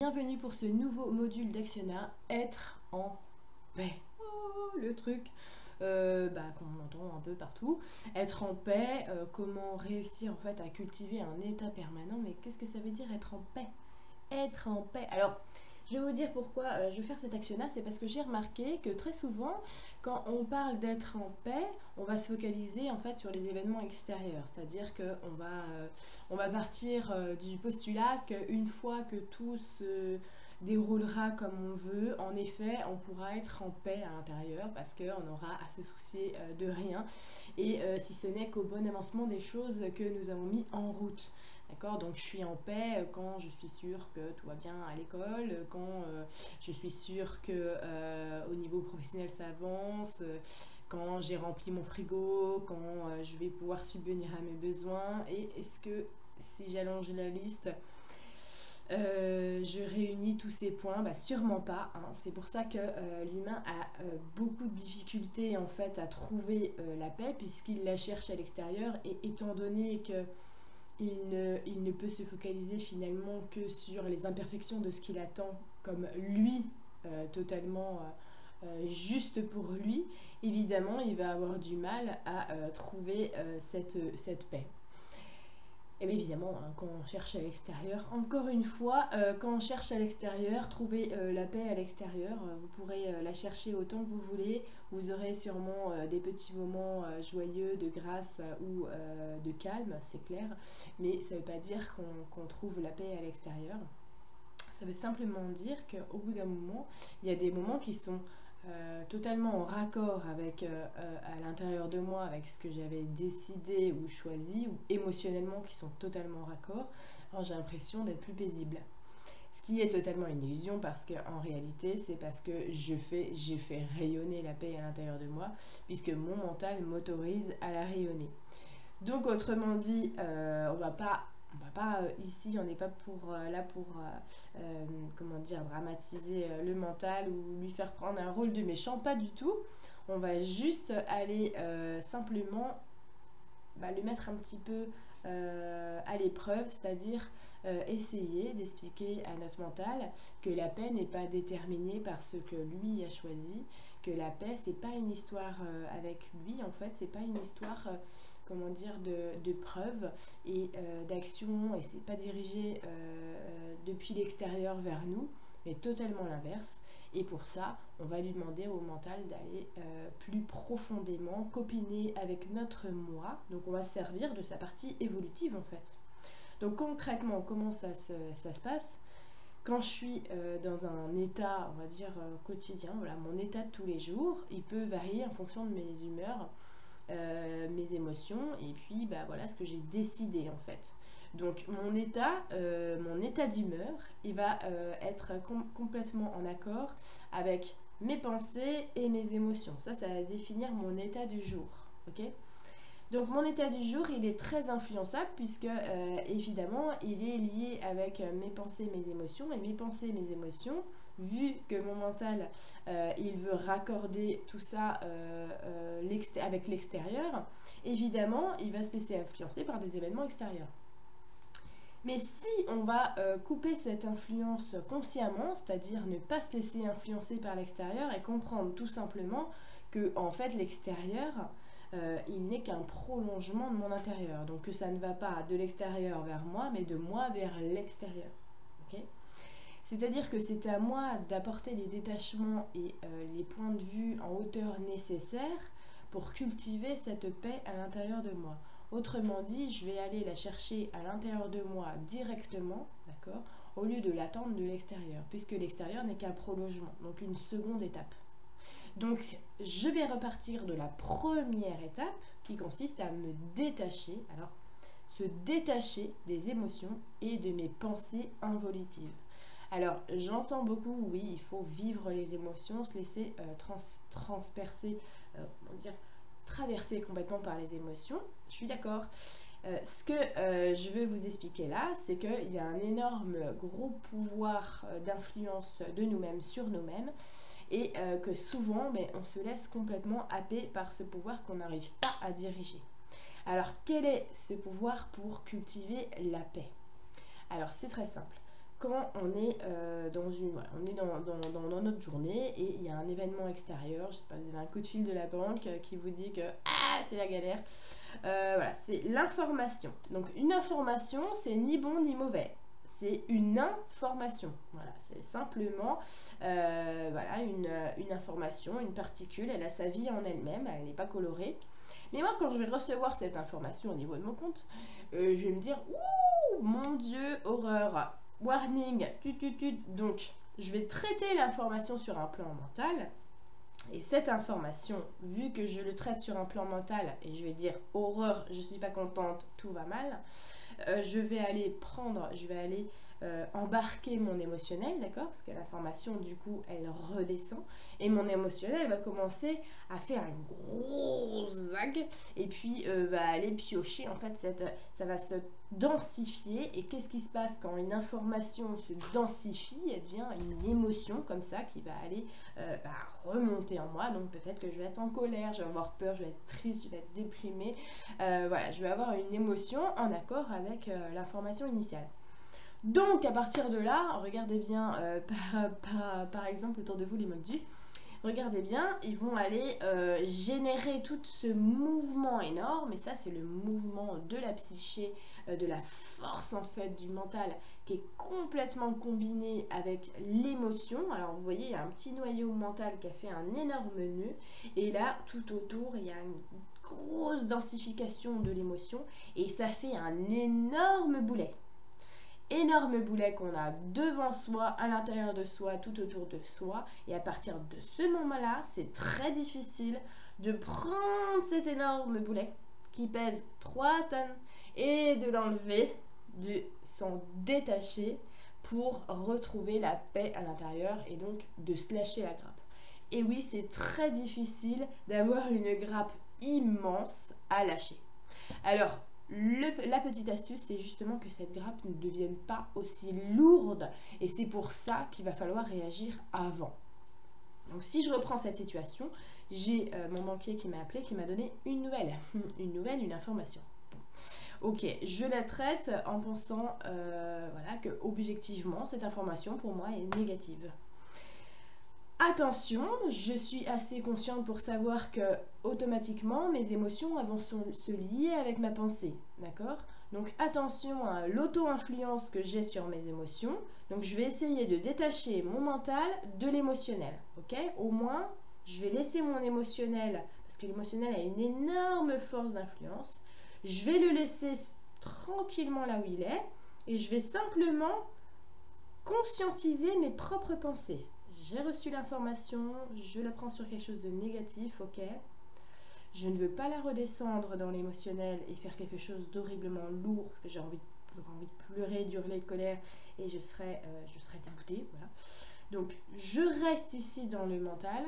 Bienvenue pour ce nouveau module d'Actiona, être en paix. Oh, le truc qu'on entend un peu partout. Être en paix, comment réussir en fait à cultiver un état permanent. Mais qu'est-ce que ça veut dire être en paix? Être en paix. Alors, je vais vous dire pourquoi je vais faire cet Actiona, c'est parce que j'ai remarqué que très souvent, quand on parle d'être en paix, on va se focaliser en fait sur les événements extérieurs. C'est-à-dire on va partir du postulat qu'une fois que tout se déroulera comme on veut, en effet, on pourra être en paix à l'intérieur parce qu'on aura à se soucier de rien et si ce n'est qu'au bon avancement des choses que nous avons mis en route. D'accord. Donc je suis en paix quand je suis sûre que tout va bien à l'école, quand je suis sûre que au niveau professionnel ça avance, quand j'ai rempli mon frigo, quand je vais pouvoir subvenir à mes besoins. Et est-ce que si j'allonge la liste, je réunis tous ces points? Sûrement pas, hein. C'est pour ça que l'humain a beaucoup de difficultés en fait à trouver la paix puisqu'il la cherche à l'extérieur, et étant donné que il ne peut se focaliser finalement que sur les imperfections de ce qu'il attend comme lui, totalement juste pour lui, évidemment il va avoir du mal à trouver cette paix. Et bien évidemment, hein, quand on cherche à l'extérieur, encore une fois, quand on cherche à l'extérieur, trouver la paix à l'extérieur, vous pourrez la chercher autant que vous voulez. Vous aurez sûrement des petits moments joyeux de grâce ou de calme, c'est clair. Mais ça ne veut pas dire qu'on trouve la paix à l'extérieur. Ça veut simplement dire qu'au bout d'un moment, il y a des moments qui sont totalement en raccord avec à l'intérieur de moi avec ce que j'avais décidé ou choisi, ou émotionnellement qui sont totalement en raccord. Alors j'ai l'impression d'être plus paisible, ce qui est totalement une illusion parce qu'en réalité c'est parce que j'ai fait rayonner la paix à l'intérieur de moi puisque mon mental m'autorise à la rayonner. Donc autrement dit, on va pas ici, on n'est pas là pour comment dire, dramatiser le mental ou lui faire prendre un rôle de méchant, pas du tout. On va juste aller simplement le mettre un petit peu à l'épreuve, c'est-à-dire essayer d'expliquer à notre mental que la paix n'est pas déterminée par ce que lui a choisi, que la paix c'est pas une histoire avec lui en fait, c'est pas une histoire comment dire de preuve et d'action, et c'est pas dirigé depuis l'extérieur vers nous, mais totalement l'inverse. Et pour ça, on va lui demander au mental d'aller plus profondément copiner avec notre moi. Donc on va se servir de sa partie évolutive en fait. Donc concrètement, comment ça se passe? Quand je suis dans un état, on va dire, quotidien, voilà, mon état de tous les jours, il peut varier en fonction de mes humeurs, mes émotions, et puis voilà ce que j'ai décidé en fait. Donc mon état d'humeur, il va être complètement en accord avec mes pensées et mes émotions. Ça va définir mon état du jour. Ok. Donc mon état du jour, il est très influençable puisque évidemment, il est lié avec mes pensées, mes émotions. Et mes pensées, mes émotions, vu que mon mental, il veut raccorder tout ça avec l'extérieur, évidemment, il va se laisser influencer par des événements extérieurs. Mais si on va couper cette influence consciemment, c'est-à-dire ne pas se laisser influencer par l'extérieur et comprendre tout simplement que en fait l'extérieur, il n'est qu'un prolongement de mon intérieur. Donc que ça ne va pas de l'extérieur vers moi, mais de moi vers l'extérieur. Okay. C'est-à-dire que c'est à moi d'apporter les détachements et les points de vue en hauteur nécessaires pour cultiver cette paix à l'intérieur de moi. Autrement dit, je vais aller la chercher à l'intérieur de moi directement, d'accord, au lieu de l'attendre de l'extérieur, puisque l'extérieur n'est qu'un prolongement, donc une seconde étape. Donc, je vais repartir de la première étape qui consiste à me détacher, alors se détacher des émotions et de mes pensées involutives. Alors, j'entends beaucoup, oui, il faut vivre les émotions, se laisser transpercer, traverser complètement par les émotions. Je suis d'accord. Ce que je veux vous expliquer là, c'est qu'il y a un énorme gros pouvoir d'influence de nous-mêmes sur nous-mêmes, et que souvent on se laisse complètement happer par ce pouvoir qu'on n'arrive pas à diriger. Alors quel est ce pouvoir pour cultiver la paix? Alors c'est très simple. quand on est, voilà, on est dans notre journée et il y a un événement extérieur, je sais pas, vous avez un coup de fil de la banque qui vous dit que c'est la galère. Voilà, c'est l'information. Donc une information, c'est ni bon ni mauvais. C'est une information. Voilà, c'est simplement voilà, une information, une particule, elle a sa vie en elle-même, elle n'est pas colorée. Mais moi, quand je vais recevoir cette information au niveau de mon compte, je vais me dire, ouh, mon Dieu, horreur, warning, Donc, je vais traiter l'information sur un plan mental. Et cette information, vu que je le traite sur un plan mental, et je vais dire, horreur, je suis pas contente, tout va mal, je vais aller embarquer mon émotionnel, d'accord? Parce que l'information, du coup, elle redescend. Et mon émotionnel va commencer à faire une grosse vague. Et puis, va aller piocher. En fait, ça va se densifier. Et qu'est-ce qui se passe quand une information se densifie? Elle devient une émotion comme ça qui va aller remonter en moi. Donc, peut-être que je vais être en colère, je vais avoir peur, je vais être triste, je vais être déprimée. Voilà, je vais avoir une émotion en accord avec l'information initiale. Donc, à partir de là, regardez bien, par exemple, autour de vous, les moldus, regardez bien, ils vont aller générer tout ce mouvement énorme, et ça, c'est le mouvement de la psyché, de la force, en fait, du mental, qui est complètement combiné avec l'émotion. Alors, vous voyez, il y a un petit noyau mental qui a fait un énorme nœud, et là, tout autour, il y a une grosse densification de l'émotion, et ça fait un énorme boulet. Énorme boulet qu'on a devant soi, à l'intérieur de soi, tout autour de soi. Et à partir de ce moment-là, c'est très difficile de prendre cet énorme boulet qui pèse 3 tonnes et de l'enlever, de s'en détacher pour retrouver la paix à l'intérieur et donc de se lâcher la grappe. Et oui, c'est très difficile d'avoir une grappe immense à lâcher. Alors, la petite astuce, c'est justement que cette grappe ne devienne pas aussi lourde. Et c'est pour ça qu'il va falloir réagir avant. Donc si je reprends cette situation, j'ai mon banquier qui m'a appelé, qui m'a donné une nouvelle, une information. Ok, je la traite en pensant voilà, que objectivement, cette information pour moi est négative. Attention, je suis assez consciente pour savoir que automatiquement mes émotions vont se lier avec ma pensée, d'accord? Donc attention à l'auto-influence que j'ai sur mes émotions. Donc je vais essayer de détacher mon mental de l'émotionnel, ok? Au moins, je vais laisser mon émotionnel, parce que l'émotionnel a une énorme force d'influence. Je vais le laisser tranquillement là où il est et je vais simplement conscientiser mes propres pensées. J'ai reçu l'information, je la prends sur quelque chose de négatif, ok. Je ne veux pas la redescendre dans l'émotionnel et faire quelque chose d'horriblement lourd, parce que j'aurais envie de pleurer, d'hurler de colère, et je serais dégoûtée, voilà. Donc, je reste ici dans le mental,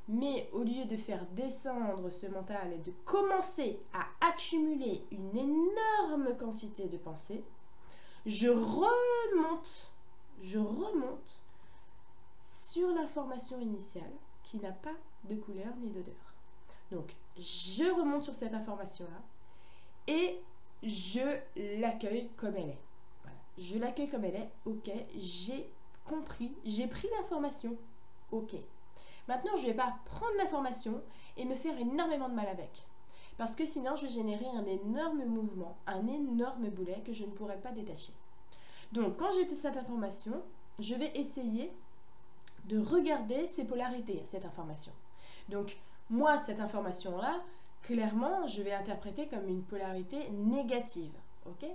mais au lieu de faire descendre ce mental et de commencer à accumuler une énorme quantité de pensées, je remonte sur l'information initiale qui n'a pas de couleur ni d'odeur. Donc, je remonte sur cette information-là et je l'accueille comme elle est. Voilà. Je l'accueille comme elle est, ok, j'ai compris, j'ai pris l'information, ok. Maintenant, je ne vais pas prendre l'information et me faire énormément de mal avec. Parce que sinon, je vais générer un énorme mouvement, un énorme boulet que je ne pourrai pas détacher. Donc, quand j'ai cette information, je vais essayer de regarder ses polarités, cette information. Donc, moi, cette information-là, clairement, je vais l'interpréter comme une polarité négative, ok?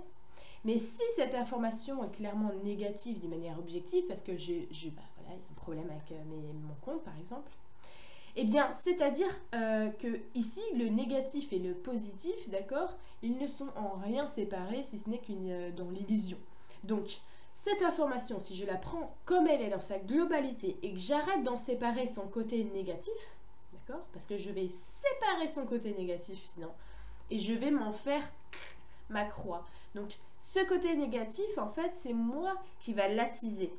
Mais si cette information est clairement négative d'une manière objective, parce que voilà, il y a un problème avec mon compte, par exemple, eh bien, c'est-à-dire que ici, le négatif et le positif, d'accord, ils ne sont en rien séparés, si ce n'est dans l'illusion. Donc, cette information, si je la prends comme elle est dans sa globalité et que j'arrête d'en séparer son côté négatif, d'accord, parce que je vais séparer son côté négatif sinon, et je vais m'en faire ma croix. Donc, ce côté négatif, en fait, c'est moi qui va l'attiser.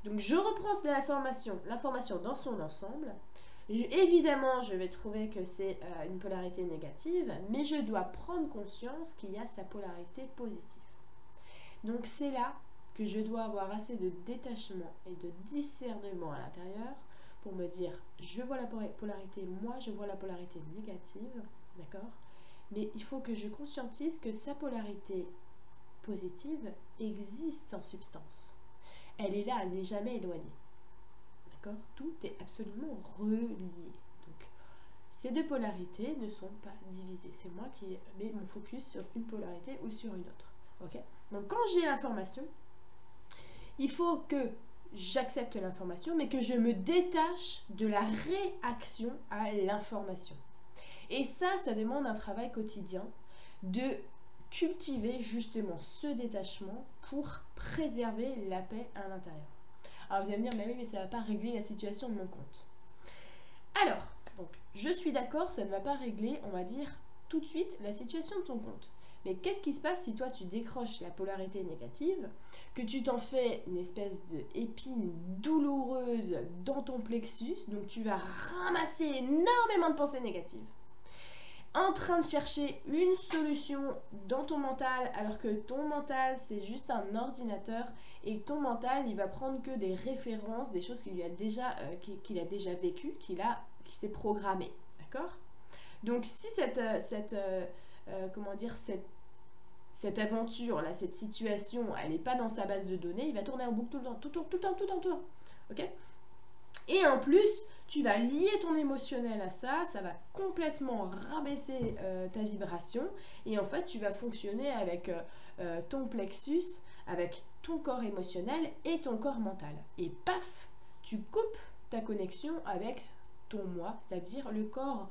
Donc, je reprends l'information dans son ensemble. Évidemment, je vais trouver que c'est une polarité négative, mais je dois prendre conscience qu'il y a sa polarité positive. Donc, c'est là que je dois avoir assez de détachement et de discernement à l'intérieur pour me dire, je vois la polarité, moi je vois la polarité négative, d'accord? Mais il faut que je conscientise que sa polarité positive existe en substance. Elle est là, elle n'est jamais éloignée. D'accord? Tout est absolument relié. Donc, ces deux polarités ne sont pas divisées. C'est moi qui mets mon focus sur une polarité ou sur une autre. Ok? Donc, quand j'ai l'information, il faut que j'accepte l'information, mais que je me détache de la réaction à l'information. Et ça demande un travail quotidien de cultiver justement ce détachement pour préserver la paix à l'intérieur. Alors vous allez me dire, mais oui, mais ça ne va pas régler la situation de mon compte. Alors, donc, je suis d'accord, ça ne va pas régler, on va dire, tout de suite la situation de ton compte. Mais qu'est-ce qui se passe si toi tu décroches la polarité négative, que tu t'en fais une espèce d'épine douloureuse dans ton plexus, donc tu vas ramasser énormément de pensées négatives, en train de chercher une solution dans ton mental, alors que ton mental c'est juste un ordinateur et ton mental il va prendre que des références, des choses qu'il a déjà vécues, qui s'est programmé, d'accord? Donc si cette aventure là, cette situation, elle n'est pas dans sa base de données, il va tourner en boucle tout le temps, ok? Et en plus, tu vas lier ton émotionnel à ça, ça va complètement rabaisser ta vibration et en fait tu vas fonctionner avec ton plexus, avec ton corps émotionnel et ton corps mental. Et paf, tu coupes ta connexion avec ton moi, c'est-à-dire le corps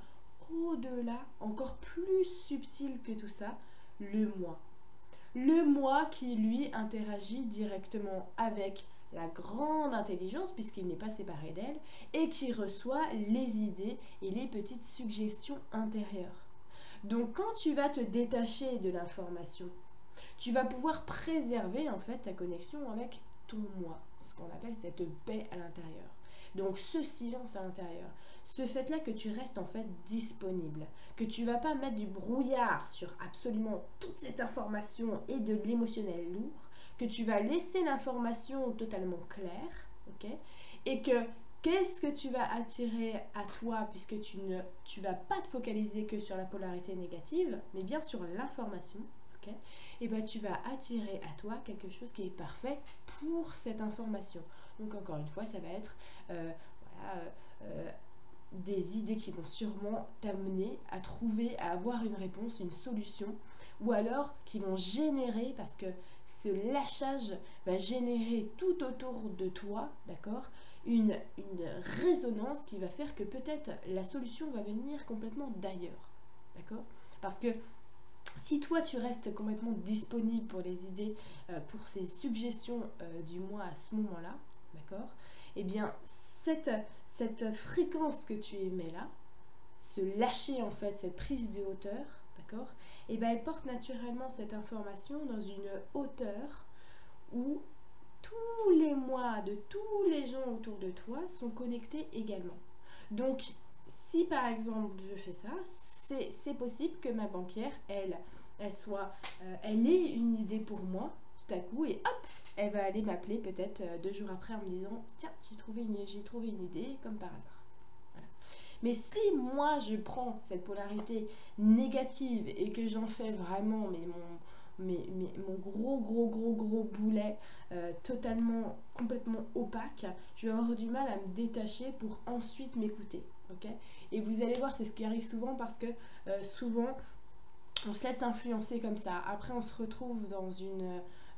au-delà, encore plus subtil que tout ça, le moi. Le moi qui lui interagit directement avec la grande intelligence, puisqu'il n'est pas séparé d'elle, et qui reçoit les idées et les petites suggestions intérieures. Donc quand tu vas te détacher de l'information, tu vas pouvoir préserver en fait ta connexion avec ton moi, ce qu'on appelle cette paix à l'intérieur. Donc ce silence à l'intérieur, ce fait-là que tu restes en fait disponible, que tu vas pas mettre du brouillard sur absolument toute cette information et de l'émotionnel lourd, que tu vas laisser l'information totalement claire, ok? Et que qu'est-ce que tu vas attirer à toi, puisque tu vas pas te focaliser que sur la polarité négative, mais bien sur l'information, ok? Et ben tu vas attirer à toi quelque chose qui est parfait pour cette information. Donc encore une fois, ça va être des idées qui vont sûrement t'amener à trouver, à avoir une réponse, une solution, ou alors qui vont générer, parce que ce lâchage va générer tout autour de toi, d'accord, une résonance qui va faire que peut-être la solution va venir complètement d'ailleurs, d'accord? Parce que si toi tu restes complètement disponible pour les idées, pour ces suggestions du moi à ce moment-là, d'accord, eh bien cette fréquence que tu émets là, ce lâcher en fait, cette prise de hauteur, d'accord, et ben elle porte naturellement cette information dans une hauteur où tous les moi de tous les gens autour de toi sont connectés également. Donc si par exemple je fais ça, c'est possible que ma banquière, elle ait une idée pour moi tout à coup et hop, elle va aller m'appeler peut-être 2 jours après en me disant tiens, j'ai trouvé une idée comme par hasard. Voilà. Mais si moi je prends cette polarité négative et que j'en fais vraiment mon gros boulet totalement, complètement opaque, je vais avoir du mal à me détacher pour ensuite m'écouter. Okay, et vous allez voir, c'est ce qui arrive souvent parce que souvent on se laisse influencer comme ça. Après on se retrouve dans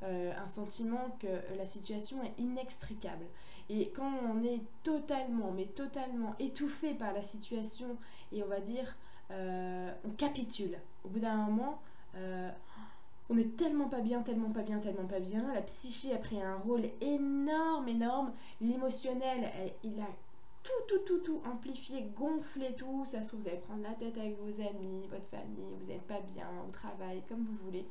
un sentiment que la situation est inextricable. Et quand on est totalement étouffé par la situation et on va dire on capitule, au bout d'un moment on est tellement pas bien, la psyché a pris un rôle énorme, l'émotionnel il a tout amplifié, gonflé tout, ça se trouve vous allez prendre la tête avec vos amis, votre famille, vous n'êtes pas bien au travail, comme vous voulez.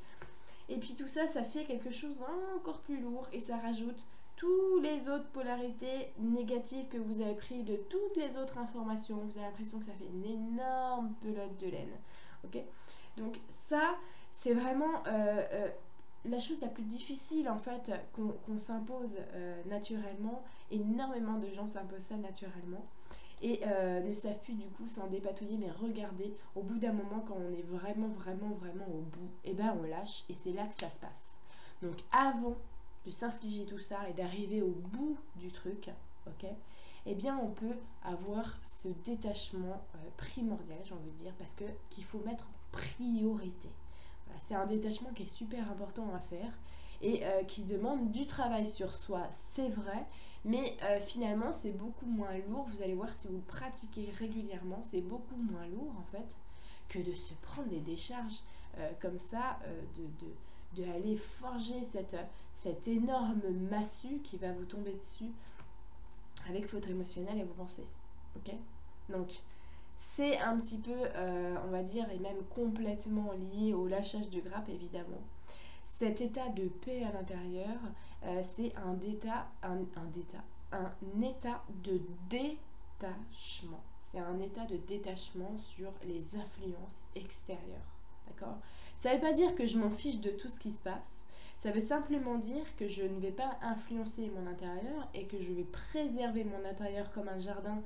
Et puis tout ça, ça fait quelque chose encore plus lourd et ça rajoute toutes les autres polarités négatives que vous avez prises de toutes les autres informations. Vous avez l'impression que ça fait une énorme pelote de laine. Ok ? Donc ça, c'est vraiment la chose la plus difficile en fait qu'on s'impose naturellement. Énormément de gens s'imposent ça naturellement et ne savent plus du coup s'en dépatouiller, mais regardez, au bout d'un moment, quand on est vraiment au bout, et ben on lâche et c'est là que ça se passe. Donc avant de s'infliger tout ça et d'arriver au bout du truc, ok, eh bien on peut avoir ce détachement primordial, j'ai envie de dire, parce que qu'il faut mettre en priorité. Voilà, c'est un détachement qui est super important à faire et qui demande du travail sur soi, c'est vrai, mais finalement c'est beaucoup moins lourd. Vous allez voir, si vous le pratiquez régulièrement, c'est beaucoup moins lourd en fait que de se prendre des décharges comme ça, de aller forger cette énorme massue qui va vous tomber dessus avec votre émotionnel et vos pensées. Ok, donc c'est un petit peu, on va dire, et même complètement lié au lâchage de grappe, évidemment. Cet état de paix à l'intérieur, c'est un état de détachement. C'est un état de détachement sur les influences extérieures. D'accord ? Ça ne veut pas dire que je m'en fiche de tout ce qui se passe. Ça veut simplement dire que je ne vais pas influencer mon intérieur et que je vais préserver mon intérieur comme un jardin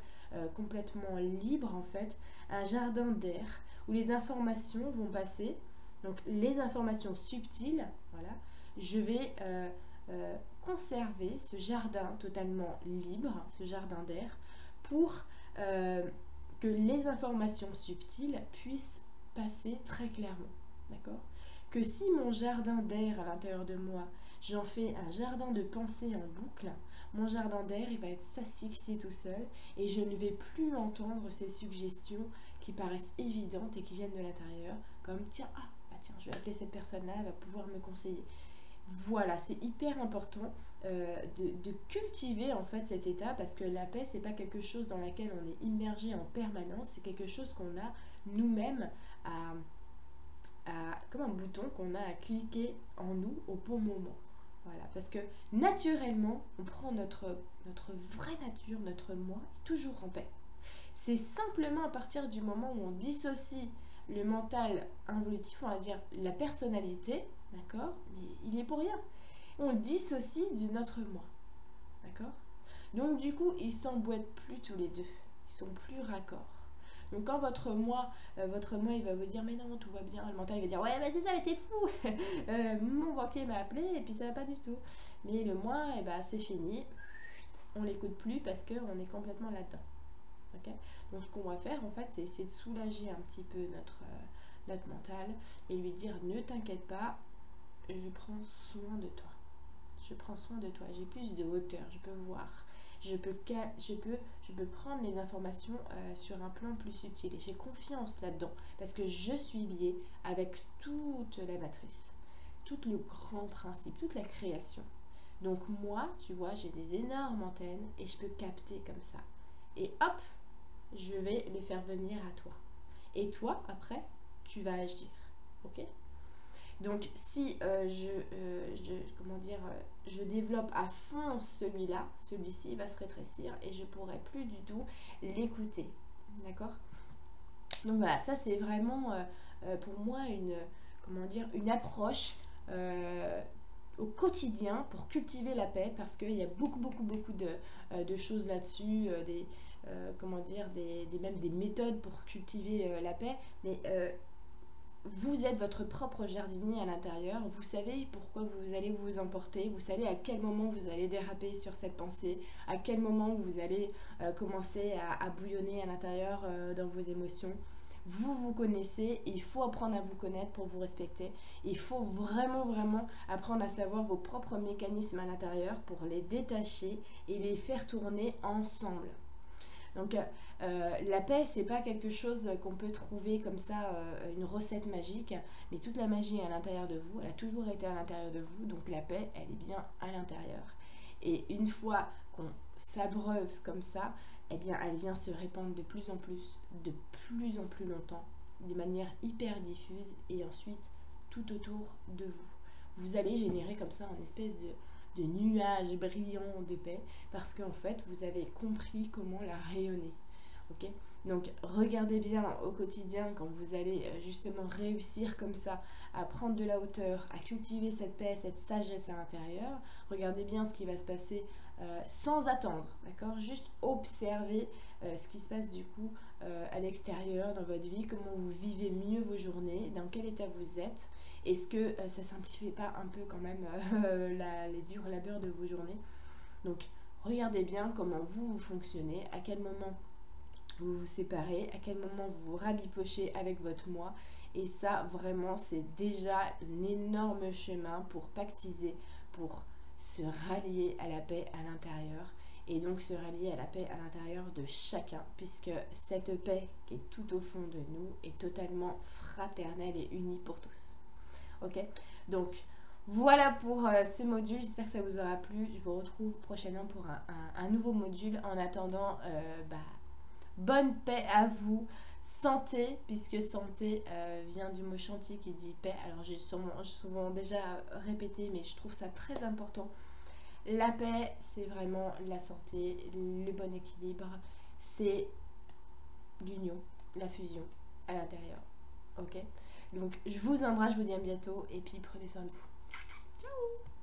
complètement libre en fait, un jardin d'air où les informations vont passer. Donc les informations subtiles, voilà, je vais conserver ce jardin totalement libre, ce jardin d'air, pour que les informations subtiles puissent passer très clairement. D'accord ? Que si mon jardin d'air à l'intérieur de moi, j'en fais un jardin de pensée en boucle, mon jardin d'air il va être s'asphyxier tout seul et je ne vais plus entendre ces suggestions qui paraissent évidentes et qui viennent de l'intérieur, comme tiens, je vais appeler cette personne-là, elle va pouvoir me conseiller. Voilà, c'est hyper important de cultiver en fait cet état, parce que la paix, c'est pas quelque chose dans laquelle on est immergé en permanence, c'est quelque chose qu'on a nous-mêmes comme un bouton qu'on a à cliquer en nous au bon moment. Voilà, parce que naturellement, on prend notre vraie nature, notre moi, toujours en paix. C'est simplement à partir du moment où on dissocie le mental involutif, on va dire la personnalité, d'accord, mais il est pour rien. On le dissocie de notre moi, d'accord. Donc du coup, ils s'emboîtent plus tous les deux, ils sont plus raccords. Donc quand votre moi il va vous dire mais non, tout va bien, le mental il va dire ouais, bah c'est ça, mais t'es fou. Mon banquier m'a appelé et puis ça va pas du tout. Mais le moi, eh bah, c'est fini, on l'écoute plus parce qu'on est complètement là-dedans. Okay. Donc ce qu'on va faire en fait, c'est essayer de soulager un petit peu notre mental et lui dire ne t'inquiète pas, je prends soin de toi. Je prends soin de toi, j'ai plus de hauteur, je peux voir, je peux prendre les informations sur un plan plus subtil et j'ai confiance là-dedans parce que je suis liée avec toute la matrice, tout le grand principe, toute la création. Donc moi, tu vois, j'ai des énormes antennes et je peux capter comme ça. Et hop, je vais les faire venir à toi. Et toi, après, tu vas agir. Ok ? Donc, si je développe à fond celui-là, celui-ci va se rétrécir et je ne pourrai plus du tout l'écouter. D'accord ? Donc voilà, ça c'est vraiment pour moi une approche au quotidien pour cultiver la paix, parce qu'il y a beaucoup de choses là-dessus, même des méthodes pour cultiver la paix, mais vous êtes votre propre jardinier à l'intérieur, vous savez pourquoi vous allez vous emporter, vous savez à quel moment vous allez déraper sur cette pensée, à quel moment vous allez commencer à bouillonner à l'intérieur dans vos émotions. Vous vous connaissez, il faut apprendre à vous connaître pour vous respecter. Il faut vraiment apprendre à savoir vos propres mécanismes à l'intérieur pour les détacher et les faire tourner ensemble. Donc la paix, c'est pas quelque chose qu'on peut trouver comme ça, une recette magique, mais toute la magie est à l'intérieur de vous, elle a toujours été à l'intérieur de vous, donc la paix, elle est bien à l'intérieur. Et une fois qu'on s'abreuve comme ça, eh bien elle vient se répandre de plus en plus longtemps, de manière hyper diffuse, et ensuite tout autour de vous. Vous allez générer comme ça une espèce de nuage brillant de paix, parce qu'en fait vous avez compris comment la rayonner. Ok, donc regardez bien au quotidien quand vous allez justement réussir comme ça à prendre de la hauteur, à cultiver cette paix, cette sagesse à l'intérieur. Regardez bien ce qui va se passer sans attendre, d'accord? Juste observez ce qui se passe du coup à l'extérieur dans votre vie, comment vous vivez mieux vos journées, dans quel état vous êtes. Est-ce que ça simplifie pas un peu quand même les durs labeurs de vos journées? Donc regardez bien comment vous fonctionnez, à quel moment vous vous séparez, à quel moment vous vous rabipochez avec votre moi. Et ça, vraiment, c'est déjà un énorme chemin pour pactiser, pour se rallier à la paix à l'intérieur. Et donc se rallier à la paix à l'intérieur de chacun, puisque cette paix qui est tout au fond de nous est totalement fraternelle et unie pour tous. Ok? Donc, voilà pour ce module, j'espère que ça vous aura plu. Je vous retrouve prochainement pour un nouveau module. En attendant, bonne paix à vous, santé, puisque santé vient du mot chantier qui dit paix. Alors j'ai souvent déjà répété, mais je trouve ça très important. La paix, c'est vraiment la santé, le bon équilibre, c'est l'union, la fusion à l'intérieur. Ok? Donc je vous embrasse, je vous dis à bientôt, et puis prenez soin de vous. Ciao!